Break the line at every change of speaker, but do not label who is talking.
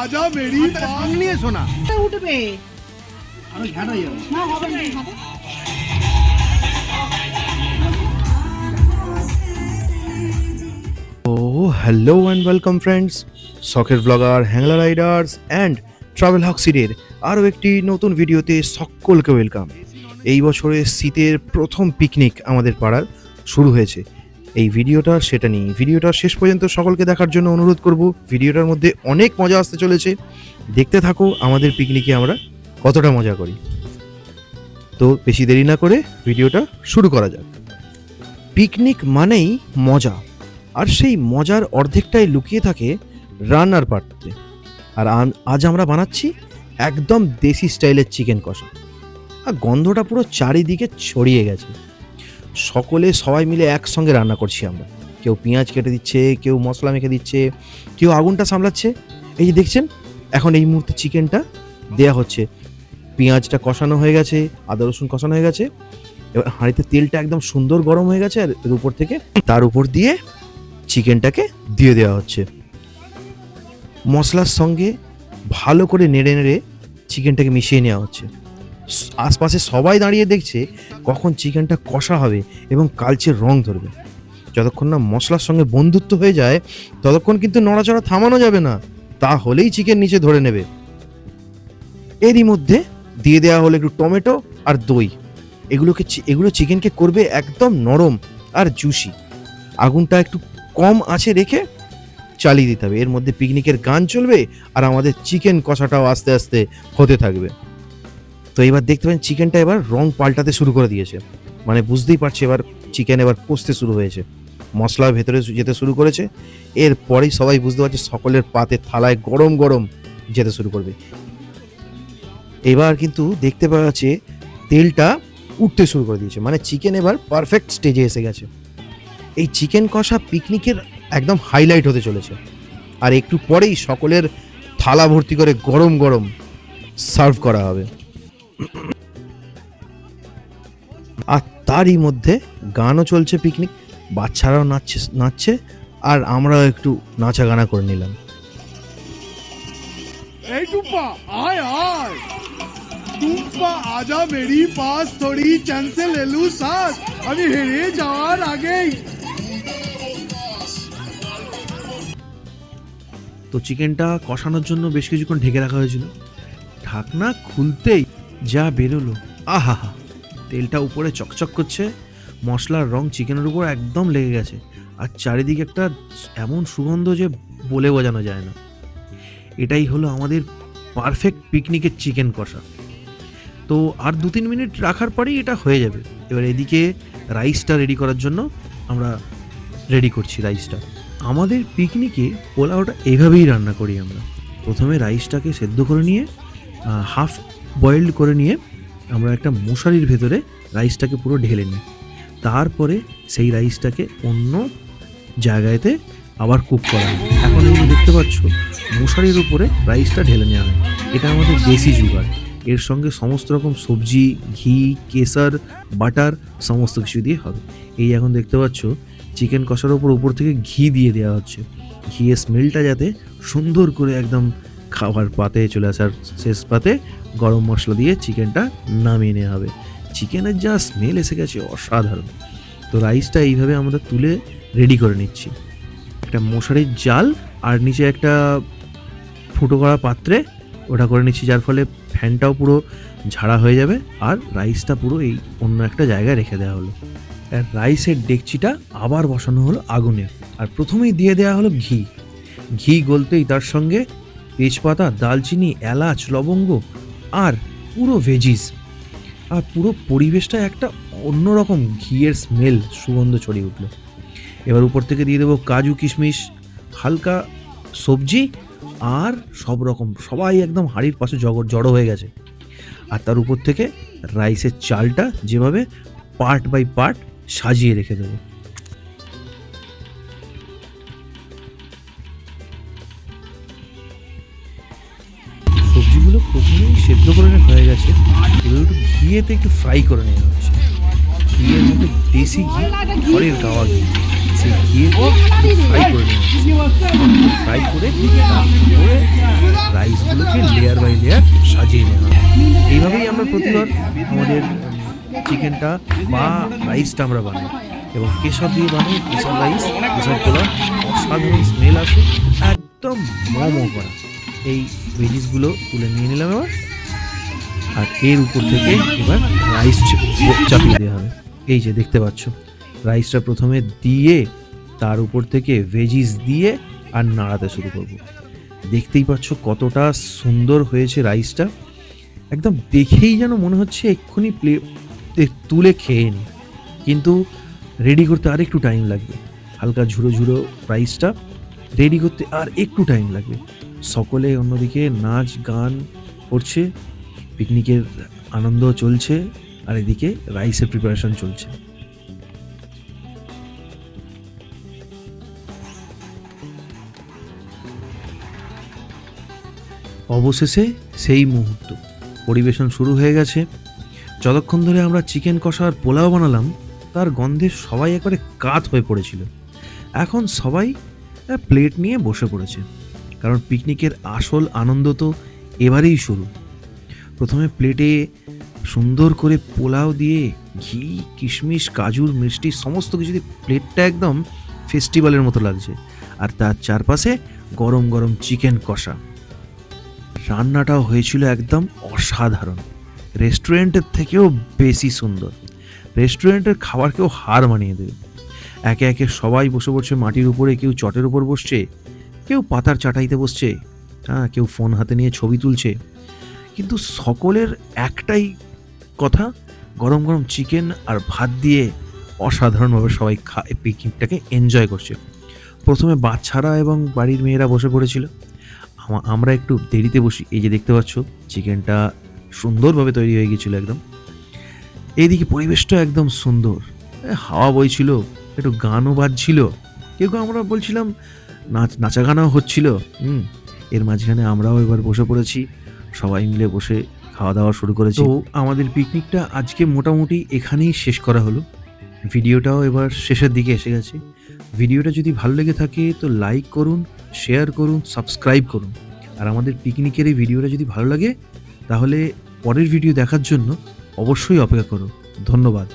आजा मेरी पांगलिए सोना
उठबे
আমি ঘাটা যাবো
না হবে না ঘাটা
হ্যালো অ্যান্ড ওয়েলকাম ফ্রেন্ডস, শখের blogger, Hangla Riders and travel হক্সিডের আরও একটি নতুন ভিডিওতে সকলকে ওয়েলকাম। এই বছরে শীতের প্রথম পিকনিক আমাদের পাড়ার শুরু হয়েছে। এই ভিডিওটা সেটা নিয়ে, ভিডিওটা শেষ পর্যন্ত সকলকে দেখার জন্য অনুরোধ করব। ভিডিওটার মধ্যে অনেক মজা আসতে চলেছে, দেখতে থাকো আমাদের পিকনিকে আমরা কতটা মজা করি। তো বেশি দেরি না করে ভিডিওটা শুরু করা যাক। পিকনিক মানেই মজা, আর সেই মজার অর্ধেকটাই লুকিয়ে থাকে রান্নার পাত্রে। আর আজ আমরা বানাচ্ছি একদম দেশি স্টাইলের চিকেন কষা। আর গন্ধটা পুরো চারিদিকে ছড়িয়ে গেছে। সবাই মিলে একসঙ্গে রান্না করছি আমরা। কেউ পেঁয়াজ কেটে দিচ্ছে, কেউ মশলা মেখে দিচ্ছে, কেউ আগুনটা সামলাচ্ছে। এই যে দেখছেন, এখন এই মুহূর্তে চিকেনটা দেয়া হচ্ছে। পেঁয়াজটা কষানো হয়ে গেছে, আদা রসুন কষানো হয়ে গেছে। এবার হাঁড়িতে তেলটা একদম সুন্দর গরম হয়ে গেছে, আর এর উপর থেকে তার উপর দিয়ে চিকেনটাকে দিয়ে দেওয়া হচ্ছে। মশলার সঙ্গে ভালো করে নেড়ে নেড়ে চিকেনটাকে মিশিয়ে নেওয়া হচ্ছে। আশপাশে সবাই দাঁড়িয়ে দেখছে কখন চিকেনটা কষা হবে এবং কালচে রং ধরবে। যতক্ষণ না মশলার সঙ্গে বন্ধুত্ব হয়ে যায় ততক্ষণ কিন্তু নড়াচড়া থামানো যাবে না, তাহলেই চিকেন নিচে ধরে নেবে। এরই মধ্যে দিয়ে দেওয়া হলো একটু টমেটো আর দই। এগুলো চিকেনকে করবে একদম নরম আর জুসি। আগুনটা একটু কম আঁচে রেখে চালিয়ে দিতে হবে। এর মধ্যে পিকনিকের গান চলবে আর আমাদের চিকেন কষাটাও আস্তে আস্তে হতে থাকবে। তো এবার দেখতে পাবেন চিকেনটা এবার রং পাল্টাতে শুরু করে দিয়েছে। মানে বুঝতেই পারছি এবার চিকেন এবার কষতে শুরু হয়েছে, মশলা ভেতরে যেতে শুরু করেছে। এরপরেই সবাই বুঝতে পারছে সকলের পাতে থালায় গরম গরম যেতে শুরু করবে। এবার কিন্তু দেখতে পাওয়া যাচ্ছে তেলটা উঠতে শুরু করে দিয়েছে, মানে চিকেন এবার পারফেক্ট স্টেজে এসে গেছে। এই চিকেন কষা পিকনিকের একদম হাইলাইট হতে চলেছে। আর একটু পরেই সকলের থালা ভর্তি করে গরম গরম সার্ভ করা হবে। আর তারই মধ্যে গানও চলছে, পিকনিক, বাচ্চারাও নাচছে আর আমরাও একটু নাচা গানা করে নিলাম।
এই টুম্পা আয় আয়, টুম্পা আজা মেরি পাস, থোড়ি চান্সে লে লু সাথ, আমি হেরে যাওয়ার আগেই।
তো চিকেনটা কষানোর জন্য বেশ কিছুক্ষণ ঢেকে রাখা হয়েছিল। ঢাকনা খুলতেই যা বেরোলো, আহা হা, তেলটা উপরে চকচক করছে, মশলার রং চিকেনের উপর একদম লেগে গেছে, আর চারিদিকে একটা এমন সুগন্ধ যে বলে বোঝানো যায় না। এটাই হলো আমাদের পারফেক্ট পিকনিকের চিকেন কষা। তো আর 2-3 মিনিট রাখার পরেই এটা হয়ে যাবে। এবার এদিকে রাইসটা রেডি করার জন্য আমরা রেডি করছি রাইসটা। আমাদের পিকনিকে পোলাওটা এইভাবেই রান্না করি আমরা। প্রথমে রাইসটাকে সেদ্ধ করে নিয়ে হাফ বয়েলড করে নিয়ে আমরা একটা মশারির ভেতরে রাইসটাকে পুরো ঢেলে নিই। তারপরে সেই রাইসটাকে অন্য জায়গাতে আবার কুক করা হয়। এখন এই দেখতে পাচ্ছ মশারির উপরে রাইসটা ঢেলে নেওয়া হয়। এটা আমাদের দেশি জুগাড়। এর সঙ্গে সমস্ত রকম সবজি, ঘি, কেসার, বাটার সমস্ত কিছু দিয়ে হবে। এই এখন দেখতে পাচ্ছ চিকেন কষার উপর থেকে ঘি দিয়ে দেওয়া হচ্ছে। ঘিয়ের স্মেলটা যাতে সুন্দর করে একদম খাবার পাতে চলে আসার শেষ পাতে গরম মশলা দিয়ে চিকেনটা নামিয়ে নেওয়া হবে। চিকেনের যা স্মেল এসে গেছে অসাধারণ। তো রাইসটা এইভাবে আমরা তুলে রেডি করে নিচ্ছি। একটা মশারির জাল আর নিচে একটা ফুটো করা পাত্রে ওটা করে নিচ্ছি, যার ফলে ফ্যানটাও পুরো ঝাড়া হয়ে যাবে আর রাইসটা পুরো এই অন্য একটা জায়গায় রেখে দেওয়া হলো। আর রাইসের ডেকচিটা আবার বসানো হলো আগুনে, আর প্রথমেই দিয়ে দেওয়া হলো ঘি গলতেই তার সঙ্গে তেজপাতা, দালচিনি, এলাচ, লবঙ্গ আর পুরো ভেজিস, আর পুরো পরিবেশটা একটা অন্যরকম ঘিয়ের স্মেল, সুগন্ধ ছড়িয়ে উঠলো। এবার উপর থেকে দিয়ে দেবো কাজু, কিশমিশ, হালকা সবজি আর সব রকম। সবাই একদম হাঁড়ির পাশে জড়ো হয়ে গেছে। আর তার উপর থেকে রাইসের চালটা যেভাবে পার্ট বাই পার্ট সাজিয়ে রেখে দেবো। সবজিগুলো প্রথমেই সেদ্ধ করে হয়ে গেছে, এবার একটু ঘিয়েতে একটু ফ্রাই করে নেওয়া হচ্ছে। ঘিয়ের মধ্যে দেশি ঘি, ঘরের গাওয়া ঘি, সেই ঘিয়েতে ফ্রাই করে নেওয়া হচ্ছে। ফ্রাই করে তারপরে রাইসগুলোকে লেয়ার বাই লেয়ার সাজিয়ে নেওয়া হয়। এইভাবেই আমরা প্রতিবার আমাদের চিকেনটা বা রাইসটা আমরা বানাই, এবং কেশর দিয়ে বানাই। কেশর রাইস, কেশর পোলাও, অসাধারণ স্মেল আসে, একদম মোমো করা। এই ভেজিসগুলো তুলে নিয়ে নিলাম এবার, আর এর উপর থেকে এবার রাইস চাপিয়ে দেওয়া হবে। এই যে দেখতে পাচ্ছ, রাইসটা প্রথমে দিয়ে তার উপর থেকে ভেজিস দিয়ে আর নাড়াতে শুরু করব। দেখতেই পাচ্ছ কতটা সুন্দর হয়েছে রাইসটা, একদম দেখেই যেন মনে হচ্ছে এক্ষুনি তুলে খেয়ে নি। কিন্তু রেডি করতে আর একটু টাইম লাগবে। হালকা ঝুড়ো ঝুড়ো রাইসটা রেডি করতে আর একটু টাইম লাগবে। সকলে অন্যদিকে নাচ গান করছে, পিকনিকের আনন্দ চলছে, আর এদিকে রাইসের প্রিপারেশন চলছে। অবশেষে সেই মুহূর্ত, পরিবেশন শুরু হয়ে গেছে। যতক্ষণ ধরে আমরা চিকেন কষা আর পোলাও বানালাম, তার গন্ধে সবাই একবারে কাত হয়ে পড়েছিল। এখন সবাই প্লেট নিয়ে বসে পড়েছে, কারণ পিকনিকের আসল আনন্দ তো এবারেই শুরু। প্রথমে প্লেটে সুন্দর করে পোলাও দিয়ে ঘি, কিশমিশ, কাজুর, মিষ্টি সমস্ত কিছু দিয়ে প্লেটটা একদম ফেস্টিভ্যালের মতো লাগছে। আর তার চারপাশে গরম গরম চিকেন কষা। রান্নাটাও হয়েছিল একদম অসাধারণ, রেস্টুরেন্টের থেকেও বেশি সুন্দর। রেস্টুরেন্টের খাবারকেও হার মানিয়ে দেবে। একে একে সবাই বসে পড়ছে মাটির উপরে, কেউ চটের উপর বসছে, কেউ পাতার চাটাইতে বসছে, কেউ ফোন হাতে নিয়ে ছবি তুলছে। কিন্তু সকলের একটাই কথা, গরম গরম চিকেন আর ভাত দিয়ে অসাধারণভাবে সবাই পিকনিকটাকে এনজয় করছে। প্রথমে বাচ্চারা এবং বাড়ির মেয়েরা বসে পড়েছিল, আমরা একটু দেরিতে বসি। এই যে দেখতে পাচ্ছ, চিকেনটা সুন্দরভাবে তৈরি হয়ে গিয়েছিল একদম। এইদিকে পরিবেশটা একদম সুন্দর, হাওয়া বইছিল, একটু গানও বাজছিল, কেউ আমরা বলছিলাম নাচা গানাও হচ্ছিল। এর মাঝখানে আমরাও এবার বসে পড়েছি, সবাই মিলে বসে খাওয়া দাওয়া শুরু করেছি। তো আমাদের পিকনিকটা আজকে মোটামুটি এখানেই শেষ করা হলো। ভিডিওটাও এবার শেষের দিকে এসে গেছে। ভিডিওটা যদি ভালো লেগে থাকে তো লাইক করুন, শেয়ার করুন, সাবস্ক্রাইব করুন। আর আমাদের পিকনিকের এই ভিডিওটা যদি ভালো লাগে তাহলে পরের ভিডিও দেখার জন্য অবশ্যই অপেক্ষা করো। ধন্যবাদ।